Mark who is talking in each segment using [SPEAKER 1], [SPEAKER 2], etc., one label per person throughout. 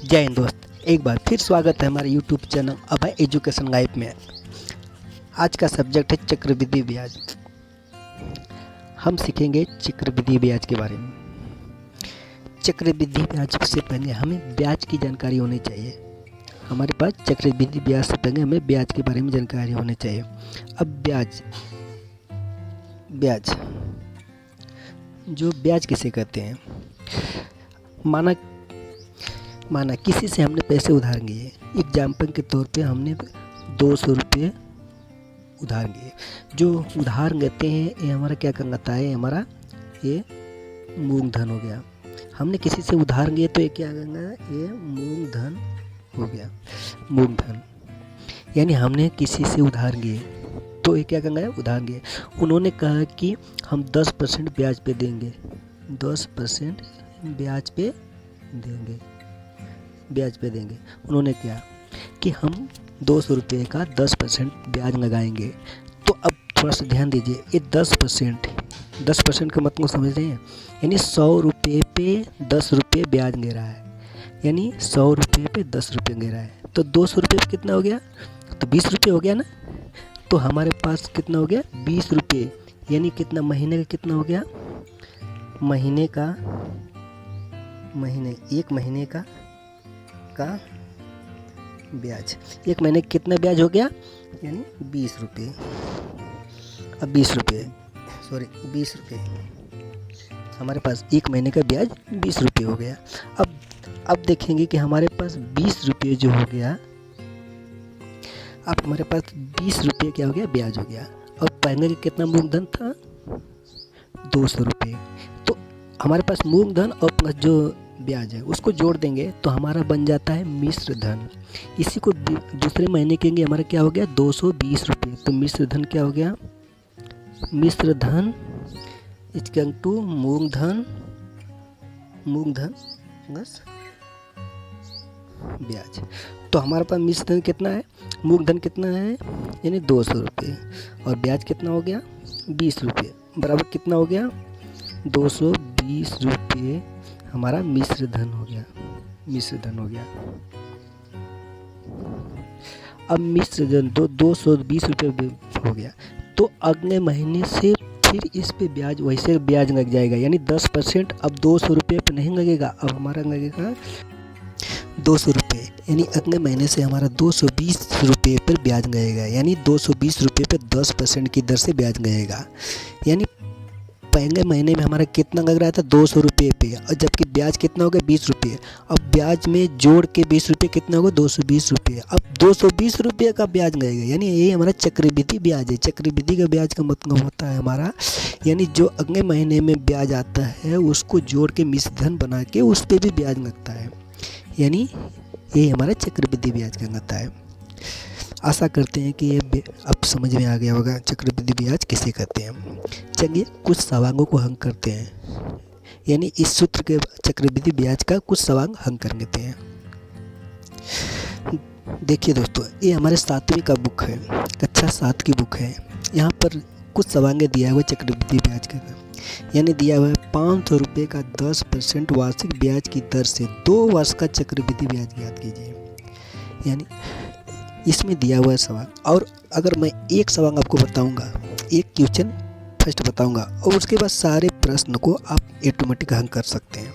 [SPEAKER 1] जय हिंद दोस्त, एक बार फिर स्वागत है हमारे YouTube चैनल अभय एजुकेशन गाइड में। आज का सब्जेक्ट है चक्रवृद्धि ब्याज। हम सीखेंगे चक्रवृद्धि ब्याज के बारे में। चक्रवृद्धि ब्याज से पहले हमें ब्याज की जानकारी होनी चाहिए। हमारे पास चक्रवृद्धि ब्याज से पहले हमें ब्याज के बारे में जानकारी होनी चाहिए। अब ब्याज जो ब्याज किसे कहते हैं? माना किसी से हमने पैसे उधार लिए। एग्जाम्पल के तौर पे हमने 200 रुपये उधार लिए। जो उधार लेते हैं ये हमारा क्या कहलाता है? हमारा ये मूलधन हो गया। हमने किसी से उधार लिए तो ये क्या कहलाएगा? ये मूलधन हो गया। मूलधन यानी हमने किसी से उधार लिए तो ये क्या कहलाएगा? उधार लिए। उन्होंने कहा कि हम 10% ब्याज पे देंगे। 10% ब्याज पे देंगे। उन्होंने क्या कि हम 200 रुपये का 10% ब्याज लगाएंगे। तो अब थोड़ा सा ध्यान दीजिए, ये 10% का मतलब समझ रहे हैं? यानी 100 रुपये पे 10 रुपये ब्याज ले रहा है। यानी 100 रुपये पे 10 रुपये ले रहा है तो 200 रुपये पे कितना हो गया? तो 20 रुपये हो गया ना। तो हमारे पास कितना हो गया? 20 रुपये। यानी कितना महीने का कितना हो गया? एक महीने का ब्याज। एक महीने कितना ब्याज हो गया? यानी 20 रुपये। अब 20 रुपये हमारे पास एक महीने का ब्याज 20 रुपये हो गया। अब देखेंगे कि हमारे पास 20 रुपये जो हो गया, अब हमारे पास 20 रुपये क्या हो गया? ब्याज हो गया। और पहले का कितना मूलधन था? 200 रुपये। तो हमारे पास मूलधन और प्लस जो ब्याज है उसको जोड़ देंगे तो हमारा बन जाता है मिश्र धन। इसी को दूसरे महीने के लिए हमारा क्या हो गया? 220 रुपये। तो मिश्र धन क्या हो गया? मिश्र धन इक्वल टू मूलधन प्लस ब्याज। तो हमारे पास मिश्र धन कितना है? मूलधन कितना है? यानी 200 रुपये और ब्याज कितना हो गया? 20 रुपये बराबर कितना हो गया? 220 रुपये हमारा मिश्र धन हो गया। अब मिश्र धन 220 रुपये हो गया। तो अगले महीने से फिर इस पे ब्याज वैसे ब्याज लग जाएगा। यानी 10% अब 200 रुपये पर नहीं लगेगा, अब हमारा लगेगा 200 रुपये। यानी अगले महीने से हमारा 220 रुपये पर ब्याज लगेगा। यानी 220 रुपये पर 10% की दर से ब्याज लगेगा। यानी पहले महीने में हमारा कितना लग रहा था? 200 रुपये पे, और जबकि ब्याज कितना हो गया? 20 रुपये। अब ब्याज में जोड़ के 20 रुपये कितना होगा? 220 रुपये। अब 220 रुपये का ब्याज लगेगा। यानी ये हमारा चक्रवृद्धि ब्याज है। चक्रवृद्धि का ब्याज का मतलब होता है हमारा, यानी जो अगले महीने में ब्याज आता है उसको जोड़ के मिश्र धन बना के उस पर भी ब्याज लगता है। यानी ये हमारा चक्रवृद्धि ब्याज कहलाता है। आशा करते हैं कि ये अब समझ में आ गया होगा चक्रवृद्धि ब्याज किसे कहते हैं। चलिए कुछ सवालों को हल करते हैं। यानी इस सूत्र के चक्रवृद्धि ब्याज का कुछ सवाल हल कर लेते हैं। देखिए दोस्तों, ये हमारे 7वीं का बुक है, कक्षा 7 की बुक है। यहाँ पर कुछ सवाल दिया हुआ चक्रवृद्धि ब्याज का। यानी दिया हुआ है 500 रुपये का 10% वार्षिक ब्याज की दर से 2 वर्ष का चक्रवृद्धि ब्याज ज्ञात कीजिए। यानी इसमें दिया हुआ है सवाल, और अगर मैं एक सवाल आपको बताऊंगा, एक क्वेश्चन फर्स्ट बताऊंगा और उसके बाद सारे प्रश्न को आप ऑटोमेटिक हल कर सकते हैं।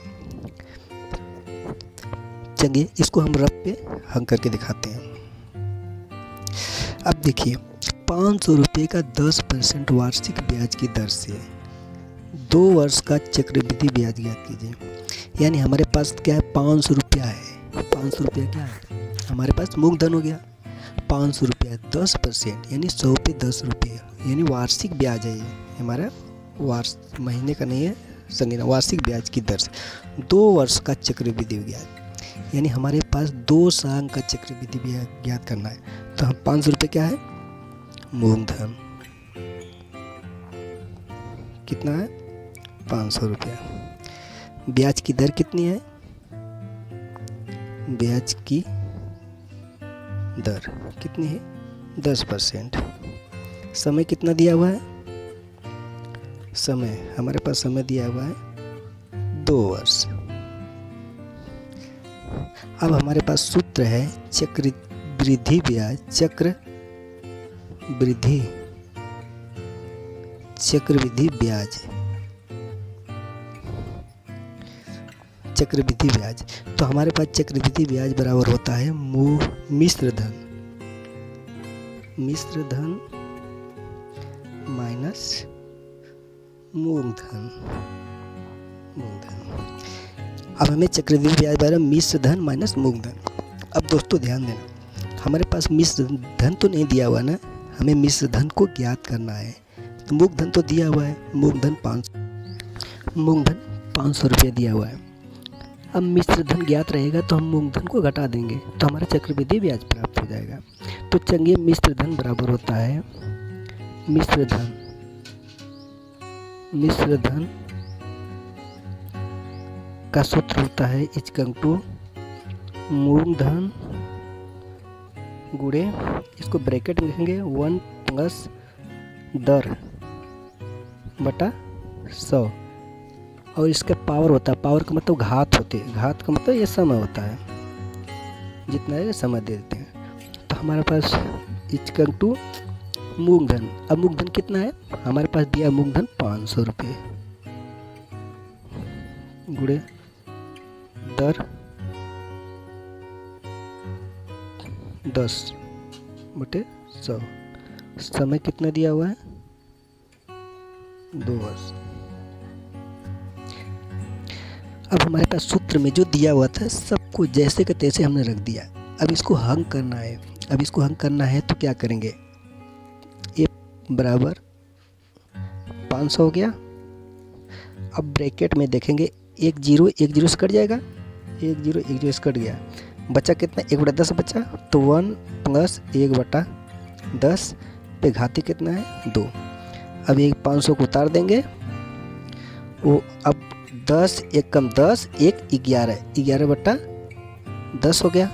[SPEAKER 1] चलिए इसको हम रफ पे हल करके दिखाते हैं। अब देखिए, 500 रुपये का 10% वार्षिक ब्याज की दर से 2 वर्ष का चक्रवृद्धि ब्याज ज्ञात कीजिए। यानी हमारे पास क्या है? 500 रुपया है। 500 रुपया क्या है? हमारे पास मूलधन हो गया। 500 रुपया 10% यानी 100 पे 10 रुपये, यानी वार्षिक ब्याज है। ये हमारा महीने का नहीं है, संगीना वार्षिक ब्याज की दर से 2 वर्ष का चक्रवृद्धि ब्याज। यानी हमारे पास 2 साल का चक्रवृद्धि ब्याज ज्ञात करना है। तो हम 500 रुपये क्या है? मूलधन कितना है? 500 रुपया। ब्याज की दर कितनी है? ब्याज की दर कितनी है? 10%। समय कितना दिया हुआ है? समय हमारे पास समय दिया हुआ है 2 वर्ष। अब हमारे पास सूत्र है चक्रवृद्धि ब्याज, चक्रवृद्धि ब्याज, चक्रवृद्धि ब्याज। तो हमारे पास चक्रवृद्धि ब्याज बराबर होता है मिश्र धन माइनस मूलधन। अब हमें चक्रवृद्धि ब्याज बराबर मिश्र धन माइनस मूलधन। अब दोस्तों ध्यान देना, हमारे पास मिश्र धन तो नहीं दिया हुआ ना, हमें मिश्र धन को ज्ञात करना है। तो मूलधन तो दिया हुआ है, मूलधन 500 रुपये दिया हुआ है। अब मिश्र धन ज्ञात रहेगा तो हम मूलधन को घटा देंगे तो हमारा चक्रवृद्धि ब्याज प्राप्त हो जाएगा। तो चलिए मिश्र धन बराबर होता है मिश्र धन का सूत्र होता है इक्वल टू मूलधन गुणे, इसको ब्रैकेट में लिखेंगे 1 प्लस दर बटा 100, और इसका पावर होता है, पावर का मतलब घात होते हैं, घात का मतलब ये समय होता है, जितना है समय दे देते हैं। तो हमारे पास इक्वल टू मूलधन, अब मूलधन कितना है हमारे पास दिया मूलधन 500 रुपये गुणे दर 10/100, समय कितना दिया हुआ है 2 वर्ष। अब हमारे पास सूत्र में जो दिया हुआ था सबको जैसे के तैसे हमने रख दिया। अब इसको हल करना है, तो क्या करेंगे, ए बराबर 500 हो गया। अब ब्रैकेट में देखेंगे 1 0 से कट जाएगा, 1 0 से कट गया, बचा कितना 1/10 बचा, तो 1 प्लस 1/10 पे घाती कितना है 2। अब ये 500 को उतार देंगे, वो अब 10 1 कम 10 1 11/10 हो गया,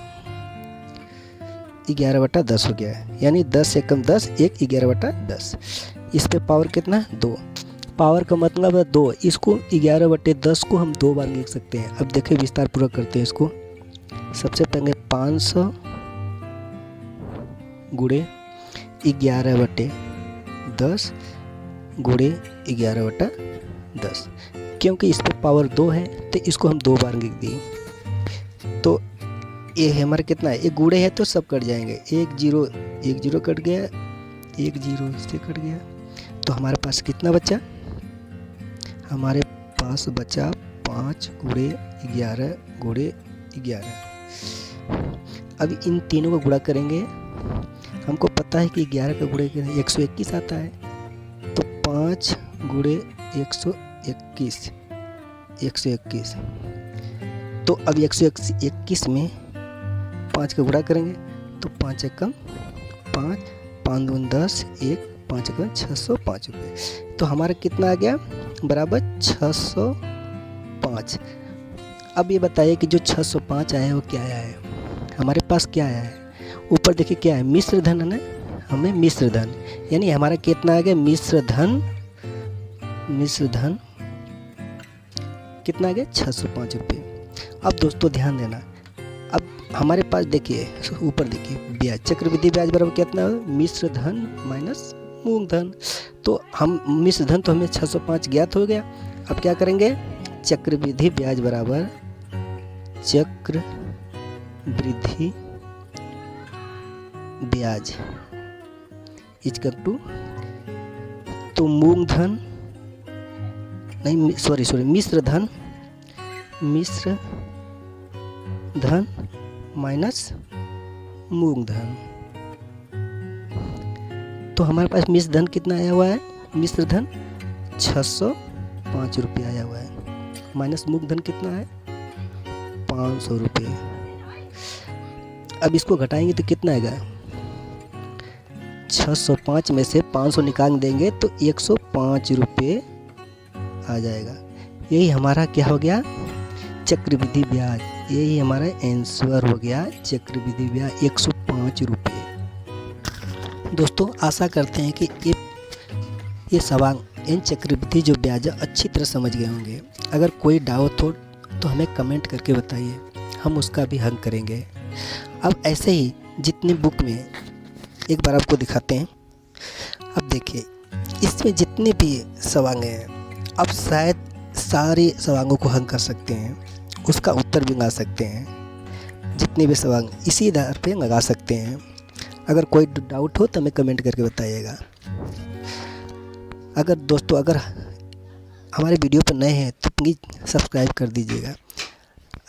[SPEAKER 1] 11/10 हो गया, यानी 10 1 कम 10 1 11/10। इस पे पावर कितना 2, पावर का मतलब है 2, इसको 11/10 को हम 2 बार लिख सकते हैं। अब देखिए विस्तार पूर्वक करते हैं इसको। सबसे पहले 500 गुणे 11/10 गुणे 11/10, क्योंकि इस पर पावर 2 है तो इसको हम 2 बार लिख दिए। तो ये हमारा कितना है, ये गुणे है तो सब कट जाएंगे, 1 0 कट गया, 1 0 से कट गया, तो हमारे पास कितना बचा, हमारे पास बचा 5 गुणे 11 गुणे 11। अब इन तीनों को गुणा करेंगे, हमको पता है कि 11 का गुणे 121 आता है, तो 5 गुणे 121। तो अब 121 में 5 का गुणा करेंगे तो 5 एकम 5, 5 दूनी 10, 1 5 एकम 605 रुपये। तो हमारा कितना आ गया बराबर 605। अब ये बताइए कि जो 605 आया है वो क्या आया है, हमारे पास क्या आया है, ऊपर देखिए क्या है मिश्र धन है ना, हमें मिश्र धन, यानी हमारा कितना आ गया मिश्र धन कितना आ गया 605 रुपये। अब दोस्तों ध्यान देना, अब हमारे पास देखिए ऊपर देखिए ब्याज, चक्रवृद्धि ब्याज बराबर कितना है मिश्र धन माइनस मूलधन। तो हम मिश्र धन तो हमें 605 ज्ञात हो गया। अब क्या करेंगे, चक्रवृद्धि ब्याज बराबर चक्रवृद्धि ब्याज इक्वल टू, तो मूलधन नहीं सॉरी मिश्र धन माइनस मूलधन। तो हमारे पास मिश्र धन कितना आया हुआ है, मिश्र धन 605 रुपये आया हुआ है, माइनस मूलधन कितना है 500 रुपये। अब इसको घटाएंगे तो कितना आएगा, 605 में से 500 निकाल देंगे तो 105 रुपये आ जाएगा। यही हमारा क्या हो गया चक्रवृद्धि ब्याज, यही हमारा आंसर हो गया चक्रवृद्धि ब्याज 105 रुपये। दोस्तों आशा करते हैं कि ये सवाल इन चक्रवृद्धि जो ब्याज अच्छी तरह समझ गए होंगे। अगर कोई डाउट हो तो हमें कमेंट करके बताइए। हम उसका भी हल करेंगे। अब ऐसे ही जितनी बुक में एक बार आपको दिखाते हैं। अब देखिए इसमें जितने भी सवांग हैं अब शायद सारे सवांगों को हल कर सकते हैं, उसका उत्तर भी ला सकते हैं। जितने भी सवांग इसी आधार पे लगा सकते हैं। अगर कोई डाउट हो तो हमें कमेंट करके बताइएगा। अगर दोस्तों अगर हमारे वीडियो पर नए हैं तो प्लीज़ सब्सक्राइब कर दीजिएगा।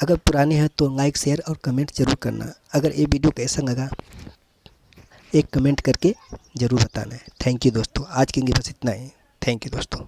[SPEAKER 1] अगर पुराने हैं तो लाइक शेयर और कमेंट ज़रूर करना। अगर ये वीडियो कैसा लगा एक कमेंट करके ज़रूर बताना है। थैंक यू दोस्तों, आज के लिए बस इतना ही। थैंक यू दोस्तों।